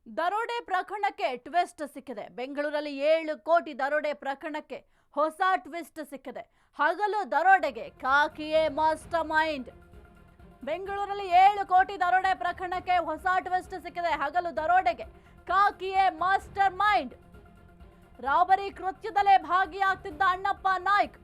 ದರೋಡೆ ಪ್ರಕರಣಕ್ಕೆ ಟ್ವಿಸ್ಟ್ ಸಿಕ್ಕಿದೆ. ಬೆಂಗಳೂರಲ್ಲಿ 7 ಕೋಟಿ ದರೋಡೆ ಪ್ರಕರಣಕ್ಕೆ ಹೊಸ ಟ್ವಿಸ್ಟ್ ಸಿಕ್ಕಿದೆ. ಹಗಲು ದರೋಡೆಗೆ ಖಾಕಿಯೇ ಮಾಸ್ಟರ್ ಮೈಂಡ್. ಬೆಂಗಳೂರಲ್ಲಿ 7 ಕೋಟಿ ದರೋಡೆ ಪ್ರಕರಣಕ್ಕೆ ಹೊಸ ಟ್ವಿಸ್ಟ್ ಸಿಕ್ಕಿದೆ. ಹಗಲು ದರೋಡೆಗೆ ಖಾಕಿಯೇ ಮಾಸ್ಟರ್ ಮೈಂಡ್. ರಾಬರಿ ಕೃತ್ಯದಲ್ಲೇ ಭಾಗಿಯಾಗ್ತಿದ್ದ ಅಣ್ಣಪ್ಪ ನಾಯ್ಕ್.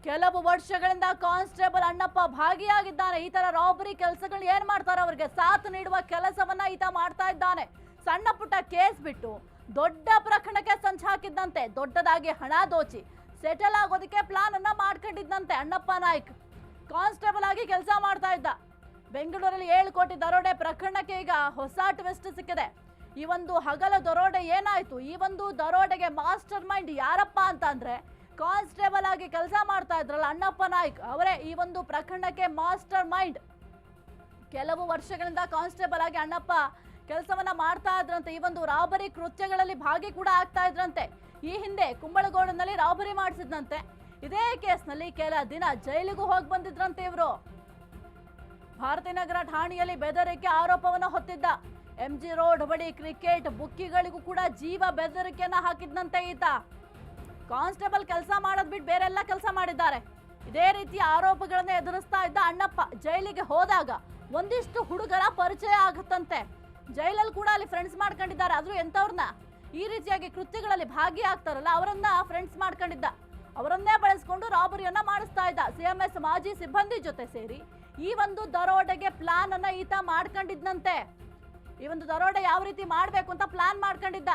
ಕೆಲವು ವರ್ಷಗಳಿಂದ ಕಾನ್ಸ್ಟೇಬಲ್ ಅಣ್ಣಪ್ಪ ಭಾಗಿಯಾಗಿದ್ದಾನೆ. ಈ ತರ ರಾಬರಿ ಕೆಲಸಗಳು ಏನ್ ಮಾಡ್ತಾರೆ, ಅವರಿಗೆ ಸಾಥ್ ನೀಡುವ ಕೆಲಸವನ್ನ ಈತ ಮಾಡ್ತಾ ಇದ್ದಾನೆ. ಸಣ್ಣ ಪುಟ್ಟ ಕೇಸ್ ಬಿಟ್ಟು ದೊಡ್ಡ ಪ್ರಕರಣಕ್ಕೆ ಸಂಚು ಹಾಕಿದ್ದಂತೆ. ದೊಡ್ಡದಾಗಿ ಹಣ ದೋಚಿ ಸೆಟಲ್ ಆಗೋದಕ್ಕೆ ಪ್ಲಾನ್ ಅನ್ನ ಮಾಡ್ಕೊಂಡಿದ್ದಂತೆ ಅಣ್ಣಪ್ಪ ನಾಯ್ಕ್. ಕಾನ್ಸ್ಟೇಬಲ್ ಆಗಿ ಕೆಲಸ ಮಾಡ್ತಾ ಇದ್ದ. ಬೆಂಗಳೂರಲ್ಲಿ 7 ಕೋಟಿ ದರೋಡೆ ಪ್ರಕರಣಕ್ಕೆ ಈಗ ಹೊಸ ಟ್ವಿಸ್ಟ್ ಸಿಕ್ಕಿದೆ. ಈ ಒಂದು ಹಗಲ ದರೋಡೆ ಏನಾಯ್ತು, ಈ ಒಂದು ದರೋಡೆಗೆ ಮಾಸ್ಟರ್ ಮೈಂಡ್ ಯಾರಪ್ಪ ಅಂತ ಅಂದ್ರೆ ಕಾನ್ಸ್ಟೇಬಲ್ ಆಗಿ ಕೆಲಸ ಮಾಡ್ತಾ ಇದ್ರಲ್ಲ ಅಣ್ಣಪ್ಪ ನಾಯ್ಕ್ ಅವರೇ ಈ ಒಂದು ಪ್ರಕರಣಕ್ಕೆ ಮಾಸ್ಟರ್ ಮೈಂಡ್. ಕೆಲವು ವರ್ಷಗಳಿಂದ ಕಾನ್ಸ್ಟೇಬಲ್ ಆಗಿ ಅಣ್ಣಪ್ಪ ಕೆಲಸವನ್ನ ಮಾಡ್ತಾ ಇದ್ರಂತೆ. ಈ ಒಂದು ರಾಬರಿ ಕೃತ್ಯಗಳಲ್ಲಿ ಭಾಗಿ ಕೂಡ ಆಗ್ತಾ ಇದ್ರಂತೆ. ಈ ಹಿಂದೆ ಕುಂಬಳಗೋಡನಲ್ಲಿ ರಾಬರಿ ಮಾಡಿಸಿದ್ರಂತೆ. ಇದೇ ಕೇಸ್ನಲ್ಲಿ ಕೆಲ ದಿನ ಜೈಲಿಗೂ ಹೋಗಿ ಬಂದಿದ್ರಂತೆ ಇವರು. ಭಾರತೀನಗರ ಠಾಣೆಯಲ್ಲಿ ಬೆದರಿಕೆ ಆರೋಪವನ್ನ ಹೊತ್ತಿದ್ದ. MG ರೋಡ್ ಬಳಿ ಕ್ರಿಕೆಟ್ ಬುಕ್ಕಿಗಳಿಗೂ ಕೂಡ ಜೀವ ಬೆದರಿಕೆಯನ್ನ ಹಾಕಿದ್ದಂತೆ ಈತ. ಕಾನ್ಸ್ಟೇಬಲ್ ಕೆಲಸ ಮಾಡೋದ್ ಬಿಟ್ಟು ಬೇರೆಲ್ಲ ಕೆಲಸ ಮಾಡಿದ್ದಾರೆ. ಇದೇ ರೀತಿಯ ಆರೋಪಗಳನ್ನ ಎದುರಿಸ್ತಾ ಇದ್ದ ಅಣ್ಣಪ್ಪ ಜೈಲಿಗೆ ಹೋದಾಗ ಒಂದಿಷ್ಟು ಹುಡುಗರ ಪರಿಚಯ ಆಗುತ್ತಂತೆ. ಜೈಲಲ್ಲಿ ಕೂಡ ಅಲ್ಲಿ ಫ್ರೆಂಡ್ಸ್ ಮಾಡ್ಕೊಂಡಿದ್ದಾರೆ. ಆದ್ರೂ ಎಂತವ್ರನ್ನ ಈ ರೀತಿಯಾಗಿ ಕೃತ್ಯಗಳಲ್ಲಿ ಭಾಗಿಯಾಗ್ತಾರಲ್ಲ ಅವರನ್ನ ಫ್ರೆಂಡ್ಸ್ ಮಾಡ್ಕೊಂಡಿದ್ದ. ಅವರನ್ನೇ ಬಳಸ್ಕೊಂಡು ರಾಬರಿಯನ್ನ ಮಾಡಿಸ್ತಾ ಇದ್ದ. CMS ಮಾಜಿ ಸಿಬ್ಬಂದಿ ಜೊತೆ ಸೇರಿ ಈ ಒಂದು ದರೋಡೆಗೆ ಪ್ಲಾನ್ ಅನ್ನ ಈತ ಮಾಡ್ಕೊಂಡಿದ್ದಂತೆ. ಈ ಒಂದು ದರೋಡೆ ಯಾವ ರೀತಿ ಮಾಡ್ಬೇಕು ಅಂತ ಪ್ಲಾನ್ ಮಾಡ್ಕೊಂಡಿದ್ದ.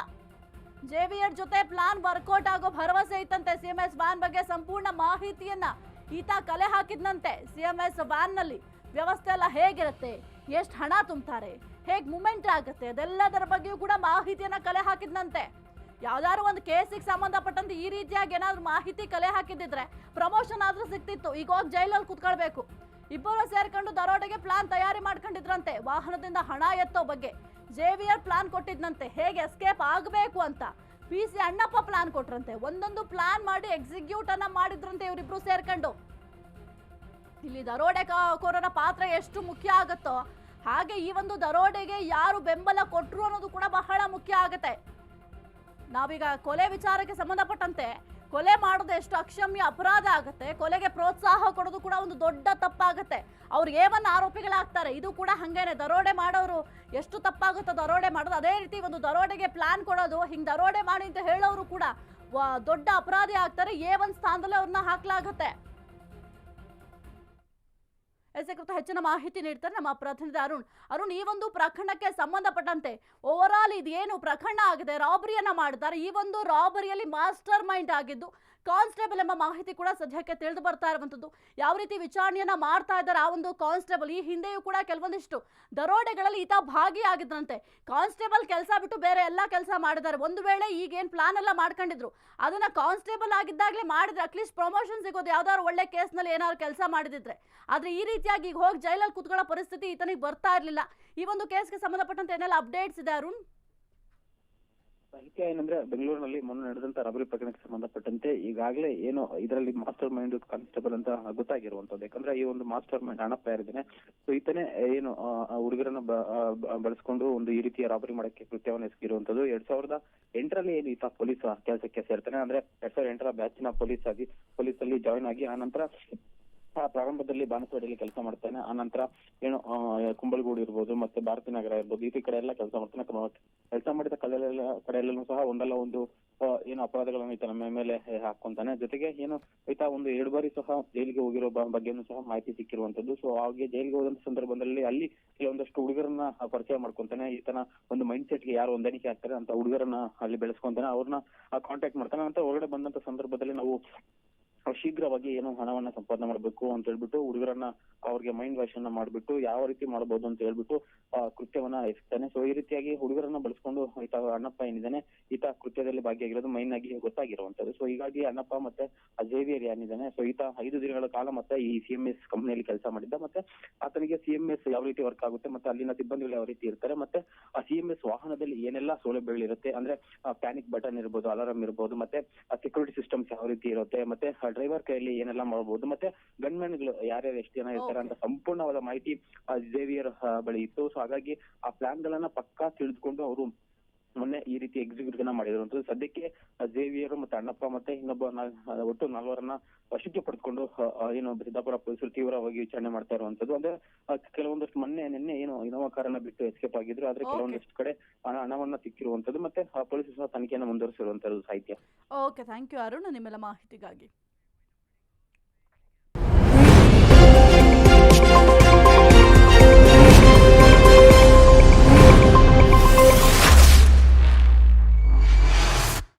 JVR ಜೊತೆ ಪ್ಲಾನ್ ವರ್ಕೌಟ್ ಆಗೋ ಭರವಸೆ ಇತ್ತಂತೆ. CMS ವ್ಯಾನ್ ಬಗ್ಗೆ ಸಂಪೂರ್ಣ ಮಾಹಿತಿಯನ್ನ ಈತ ಕಲೆ ಹಾಕಿದ್ನಂತೆ. CMS ವ್ಯಾನ್ ನಲ್ಲಿ ವ್ಯವಸ್ಥೆ ಎಲ್ಲ ಹೇಗಿರುತ್ತೆ, ಎಷ್ಟು ಹಣ ತುಂಬ್ತಾರೆ, ಹೇಗ್ ಮೂವ್ಮೆಂಟ್ ಆಗುತ್ತೆ, ಅದೆಲ್ಲದರ ಬಗ್ಗೆಯೂ ಕೂಡ ಮಾಹಿತಿಯನ್ನ ಕಲೆ ಹಾಕಿದ್ನಂತೆ. ಯಾವ್ದಾದ್ರು ಒಂದು ಕೇಸಿಗೆ ಸಂಬಂಧಪಟ್ಟಂತೆ ಈ ರೀತಿಯಾಗಿ ಏನಾದ್ರು ಮಾಹಿತಿ ಕಲೆ ಹಾಕಿದ್ರೆ ಪ್ರಮೋಷನ್ ಆದ್ರೂ ಸಿಕ್ತಿತ್ತು. ಈಗ ಹೋಗಿ ಜೈಲಲ್ಲಿ ಕುತ್ಕೊಳ್ಬೇಕು. ಇಬ್ಬರು ಸೇರ್ಕೊಂಡು ದರೋಡೆಗೆ ಪ್ಲಾನ್ ತಯಾರಿ ಮಾಡ್ಕೊಂಡಿದ್ರಂತೆ. ವಾಹನದಿಂದ ಹಣ ಎತ್ತೋ ಬಗ್ಗೆ JVR ಪ್ಲಾನ್ ಕೊಟ್ಟಿದ್ನಂತೆ. ಹೇಗೆ ಎಸ್ಕೇಪ್ ಆಗಬೇಕು ಅಂತ PC ಅಣ್ಣಪ್ಪ ಪ್ಲಾನ್ ಕೊಟ್ರಂತೆ. ಒಂದೊಂದು ಪ್ಲಾನ್ ಮಾಡಿ ಎಕ್ಸಿಕ್ಯೂಟ್ ಅನ್ನ ಮಾಡಿದ್ರಂತೆ ಇವರಿಬ್ರು ಸೇರ್ಕೊಂಡು. ಇಲ್ಲಿ ದರೋಡೆಕೋರರ ಪಾತ್ರ ಎಷ್ಟು ಮುಖ್ಯ ಆಗುತ್ತೋ ಹಾಗೆ ಈ ಒಂದು ದರೋಡೆಗೆ ಯಾರು ಬೆಂಬಲ ಕೊಟ್ರು ಅನ್ನೋದು ಕೂಡ ಬಹಳ ಮುಖ್ಯ ಆಗುತ್ತೆ. ನಾವೀಗ ಕೊಲೆ ವಿಚಾರಕ್ಕೆ ಸಂಬಂಧಪಟ್ಟಂತೆ ಕೊಲೆ ಮಾಡೋದು ಎಷ್ಟು ಅಕ್ಷಮ್ಯ ಅಪರಾಧ ಆಗುತ್ತೆ, ಕೊಲೆಗೆ ಪ್ರೋತ್ಸಾಹ ಕೊಡೋದು ಕೂಡ ಒಂದು ದೊಡ್ಡ ತಪ್ಪಾಗುತ್ತೆ. ಅವ್ರಿಗೆ ಏವನ್ನ ಆರೋಪಿಗಳಾಗ್ತಾರೆ. ಇದು ಕೂಡ ಹಂಗೇನೆ. ದರೋಡೆ ಮಾಡೋರು ಎಷ್ಟು ತಪ್ಪಾಗುತ್ತೋ ದರೋಡೆ ಮಾಡೋದು, ಅದೇ ರೀತಿ ಒಂದು ದರೋಡೆಗೆ ಪ್ಲಾನ್ ಕೊಡೋದು, ಹಿಂಗ್ ದರೋಡೆ ಮಾಡಿ ಅಂತ ಹೇಳೋರು ಕೂಡ ದೊಡ್ಡ ಅಪರಾಧಿ ಆಗ್ತಾರೆ. A1 ಸ್ಥಾನದಲ್ಲಿ ಅವ್ರನ್ನ ಹಾಕ್ಲಾಗತ್ತೆ. ಹೆಚ್ಚಿನ ಮಾಹಿತಿ ನೀಡ್ತಾರೆ ನಮ್ಮ ಪ್ರತಿನಿಧಿ ಅರುಣ್. ಈ ಒಂದು ಪ್ರಕರಣಕ್ಕೆ ಸಂಬಂಧಪಟ್ಟಂತೆ ಓವರ್ ಆಲ್ ಇದೇನು ಪ್ರಕರಣ ಆಗಿದೆ, ರಾಬರಿಯನ್ನ ಮಾಡಿದ್ದಾರೆ. ಈ ಒಂದು ರಾಬರಿಯಲ್ಲಿ ಮಾಸ್ಟರ್ ಮೈಂಡ್ ಆಗಿದ್ದು ಕಾನ್ಸ್ಟೇಬಲ್ ಎಂಬ ಮಾಹಿತಿ ಕೂಡ ಸದ್ಯಕ್ಕೆ ತಿಳಿದು ಬರ್ತಾ ಇರುವಂತದ್ದು. ಯಾವ ರೀತಿ ವಿಚಾರಣೆಯನ್ನ ಮಾಡ್ತಾ ಇದ್ದಾರೆ ಆ ಒಂದು ಕಾನ್ಸ್ಟೇಬಲ್. ಈ ಹಿಂದೆಯೂ ಕೂಡ ಕೆಲವೊಂದಿಷ್ಟು ದರೋಡೆಗಳಲ್ಲಿ ಈತ ಭಾಗಿಯಾಗಿದ್ರಂತೆ. ಕಾನ್ಸ್ಟೇಬಲ್ ಕೆಲಸ ಬಿಟ್ಟು ಬೇರೆ ಎಲ್ಲ ಕೆಲಸ ಮಾಡಿದ್ದಾರೆ. ಒಂದು ವೇಳೆ ಈಗೇನ್ ಪ್ಲಾನ್ ಎಲ್ಲ ಮಾಡ್ಕೊಂಡಿದ್ರು ಅದನ್ನ ಕಾನ್ಸ್ಟೇಬಲ್ ಆಗಿದ್ದಾಗಲೇ ಮಾಡಿದ್ರೆ ಅಟ್ಲೀಸ್ಟ್ ಪ್ರಮೋಷನ್ ಸಿಗೋದು, ಯಾವ್ದಾದ್ರು ಒಳ್ಳೆ ಕೇಸ್ನಲ್ಲಿ ಏನಾದ್ರು ಕೆಲಸ ಮಾಡಿದಿದ್ರೆ. ಆದ್ರೆ ಈ ರೀತಿಯಾಗಿ ಈಗ ಹೋಗಿ ಜೈಲಲ್ಲಿ ಕುತ್ಕೊಳ್ಳೋ ಪರಿಸ್ಥಿತಿ ಈತನಿಗೆ ಬರ್ತಾ ಇರ್ಲಿಲ್ಲ. ಈ ಒಂದು ಕೇಸ್ಗೆ ಸಂಬಂಧಪಟ್ಟಂತೆ ಏನೆಲ್ಲ ಅಪ್ಡೇಟ್ಸ್ ಇದೆ ಅರುಣ್? ಸಾಹಿತ್ಯ ಏನಂದ್ರೆ ಬೆಂಗಳೂರಿನಲ್ಲಿ ಮೊನ್ನೆ ನಡೆದಂತ ರಾಬರಿ ಪ್ರಕರಣಕ್ಕೆ ಸಂಬಂಧಪಟ್ಟಂತೆ ಈಗಾಗಲೇ ಏನು ಇದರಲ್ಲಿ ಮಾಸ್ಟರ್ ಮೈಂಡ್ ಕಾನ್ಸ್ಟೇಬಲ್ ಅಂತ ಗೊತ್ತಾಗಿರುವಂತದ್ದು. ಯಾಕಂದ್ರೆ ಈ ಒಂದು ಮಾಸ್ಟರ್ ಮೈಂಡ್ ಅಣ್ಣಪ್ಪ ಯಾರಿದ್ದಾನೆ, ಸೊ ಈತನೇ ಏನು ಹುಡುಗರನ್ನ ಬಳಸ್ಕೊಂಡು ಒಂದು ಈ ರೀತಿಯ ರಾಬರಿ ಮಾಡಕ್ಕೆ ಕೃತ್ಯವನ್ನು ಎಸಗಿರುವಂತದ್ದು. 2008ರಲ್ಲಿ ಏನು ಈತ ಪೊಲೀಸ್ ಕೆಲಸಕ್ಕೆ ಸೇರ್ತಾನೆ. ಅಂದ್ರೆ 2008ರ ಬ್ಯಾಚಿನ ಪೊಲೀಸ್ ಅಲ್ಲಿ ಜಾಯಿನ್ ಆಗಿ ಆ ನಂತರ ಪ್ರಾರಂಭದಲ್ಲಿ ಬಾಣಸವಾಡಿಯಲ್ಲಿ ಕೆಲಸ ಮಾಡ್ತಾನೆ. ಆ ನಂತರ ಏನು ಕುಂಬಳಗೂಡು ಇರ್ಬೋದು, ಮತ್ತೆ ಭಾರತೀನಗರ ಇರ್ಬೋದು, ಈ ಕಡೆ ಎಲ್ಲ ಕೆಲಸ ಮಾಡ್ತಾನೆ. ಕೆಲಸ ಮಾಡಿದ ಕಡೆಯಲ್ಲೂ ಸಹ ಒಂದಲ್ಲ ಒಂದು ಏನು ಅಪರಾಧಗಳನ್ನು ಈತ ನಮ್ಮ ಮೇಲೆ ಹಾಕೊಂತಾನೆ. ಜೊತೆಗೆ ಏನು ಈತ ಒಂದು 2 ಬಾರಿ ಸಹ ಜೈಲಿಗೆ ಹೋಗಿರೋ ಬಗ್ಗೆನೂ ಸಹ ಮಾಹಿತಿ ಸಿಕ್ಕಿರುವಂತದ್ದು. ಸೊ ಹಾಗೆ ಜೈಲಿಗೆ ಹೋದಂತ ಸಂದರ್ಭದಲ್ಲಿ ಅಲ್ಲಿ ಕೆಲವೊಂದಷ್ಟು ಹುಡುಗರನ್ನ ಪರಿಚಯ ಮಾಡ್ಕೊಂತಾನೆ. ಈತನ ಒಂದು ಮೈಂಡ್ ಸೆಟ್ ಗೆ ಯಾರು ಹೊಂದಾಣಿಕೆ ಆಗ್ತಾರೆ ಅಂತ ಹುಡುಗರನ್ನ ಅಲ್ಲಿ ಬೆಳೆಸ್ಕೊಂತಾನೆ, ಅವ್ರನ್ನ ಕಾಂಟ್ಯಾಕ್ಟ್ ಮಾಡ್ತಾನೆ. ಅಂತ ಹೊರಗಡೆ ಬಂದಂತ ಸಂದರ್ಭದಲ್ಲಿ ನಾವು ಶೀಘ್ರವಾಗಿ ಏನು ಹಣವನ್ನ ಸಂಪಾದನೆ ಮಾಡ್ಬೇಕು ಅಂತ ಹೇಳ್ಬಿಟ್ಟು ಹುಡುಗರನ್ನ ಅವ್ರಿಗೆ ಮೈಂಡ್ ವಾಶ್ ಅನ್ನ ಮಾಡ್ಬಿಟ್ಟು ಯಾವ ರೀತಿ ಮಾಡಬಹುದು ಅಂತ ಹೇಳ್ಬಿಟ್ಟು ಕೃತ್ಯವನ್ನ ಎಸಗ್ತಾನೆ. ಸೊ ಈ ರೀತಿಯಾಗಿ ಹುಡುಗರನ್ನ ಬಳಸ್ಕೊಂಡು ಈತ ಅಣ್ಣಪ್ಪ ಏನಿದ್ದಾನೆ ಈತ ಕೃತ್ಯದಲ್ಲಿ ಭಾಗಿಯಾಗಿರೋದು ಮೈನ್ ಆಗಿ ಗೊತ್ತಾಗಿರುವಂತದ್ದು. ಸೊ ಹೀಗಾಗಿ ಅಣ್ಣಪ್ಪ ಮತ್ತೆ JVR ಏನಿದ್ದಾನೆ, ಸೊ ಈತ 5 ದಿನಗಳ ಕಾಲ ಮತ್ತೆ ಈ CMS ಕಂಪನಿಯಲ್ಲಿ ಕೆಲಸ ಮಾಡಿದ್ದ. ಮತ್ತೆ ಆತನಿಗೆ CMS ಯಾವ ರೀತಿ ವರ್ಕ್ ಆಗುತ್ತೆ, ಮತ್ತೆ ಅಲ್ಲಿನ ಸಿಬ್ಬಂದಿಗಳು ಯಾವ ರೀತಿ ಇರ್ತಾರೆ, ಮತ್ತೆ ಆ CMS ವಾಹನದಲ್ಲಿ ಏನೆಲ್ಲ ಸೌಲಭ್ಯಗಳಿರುತ್ತೆ ಅಂದ್ರೆ ಪ್ಯಾನಿಕ್ ಬಟನ್ ಇರ್ಬೋದು, ಅಲಾರಂ ಇರ್ಬೋದು, ಮತ್ತೆ ಸೆಕ್ಯೂರಿಟಿ ಸಿಸ್ಟಮ್ಸ್ ಯಾವ ರೀತಿ ಇರುತ್ತೆ, ಮತ್ತೆ ಡ್ರೈವರ್ ಕೈಯಲ್ಲಿ ಏನೆಲ್ಲ ಮಾಡಬಹುದು, ಮತ್ತೆ ಗನ್ಮ್ಯಾನ್ಗಳು ಯಾರ್ಯಾರು ಎಷ್ಟು ಜನ ಇರ್ತಾರೆ ಅಂತ ಸಂಪೂರ್ಣವಾದ ಮಾಹಿತಿ ಜೇವಿಯರ್ ಬಳಿ ಇತ್ತು. ಸೊ ಹಾಗಾಗಿ ಆ ಪ್ಲಾನ್ ಗಳನ್ನ ಪಕ್ಕಾ ತಿಳಿದುಕೊಂಡು ಅವರು ಮೊನ್ನೆ ಈ ರೀತಿ ಎಕ್ಸಿಕ್ಯೂಟಿವ್ ಮಾಡಿರುವಂತದ್ದು. ಸದ್ಯಕ್ಕೆ ಜೇವಿಯರ್ ಮತ್ತೆ ಅಣ್ಣಪ್ಪ ಮತ್ತೆ ಇನ್ನೊಬ್ಬ ಒಟ್ಟು 4 ವಶಕ್ಕೆ ಪಡೆದುಕೊಂಡು ಏನು ಸಿದ್ದಾಪುರ ಪೊಲೀಸರು ತೀವ್ರವಾಗಿ ವಿಚಾರಣೆ ಮಾಡ್ತಾ ಇರುವಂತದ್ದು. ಅಂದ್ರೆ ಕೆಲವೊಂದಷ್ಟು ನಿನ್ನೆ ಏನು ಇನೋವಾ ಕಾರನ್ನ ಬಿಟ್ಟು ಎಸ್ಕೇಪ್ ಆಗಿದ್ರು, ಆದ್ರೆ ಕೆಲವೊಂದಷ್ಟು ಕಡೆ ಹಣವನ್ನ ಸಿಕ್ಕಿರುವಂತದ್ದು, ಮತ್ತೆ ಪೊಲೀಸರು ಸಹ ತನಿಖೆಯನ್ನು ಮುಂದುವರಿಸಿರುವಂತದ್ದು. ಸಾಹಿತ್ಯ. ಓಕೆ, ಥ್ಯಾಂಕ್ ಯು ಅರುಣ್ ನಿಮ್ಮೆಲ್ಲ ಮಾಹಿತಿಗಾಗಿ.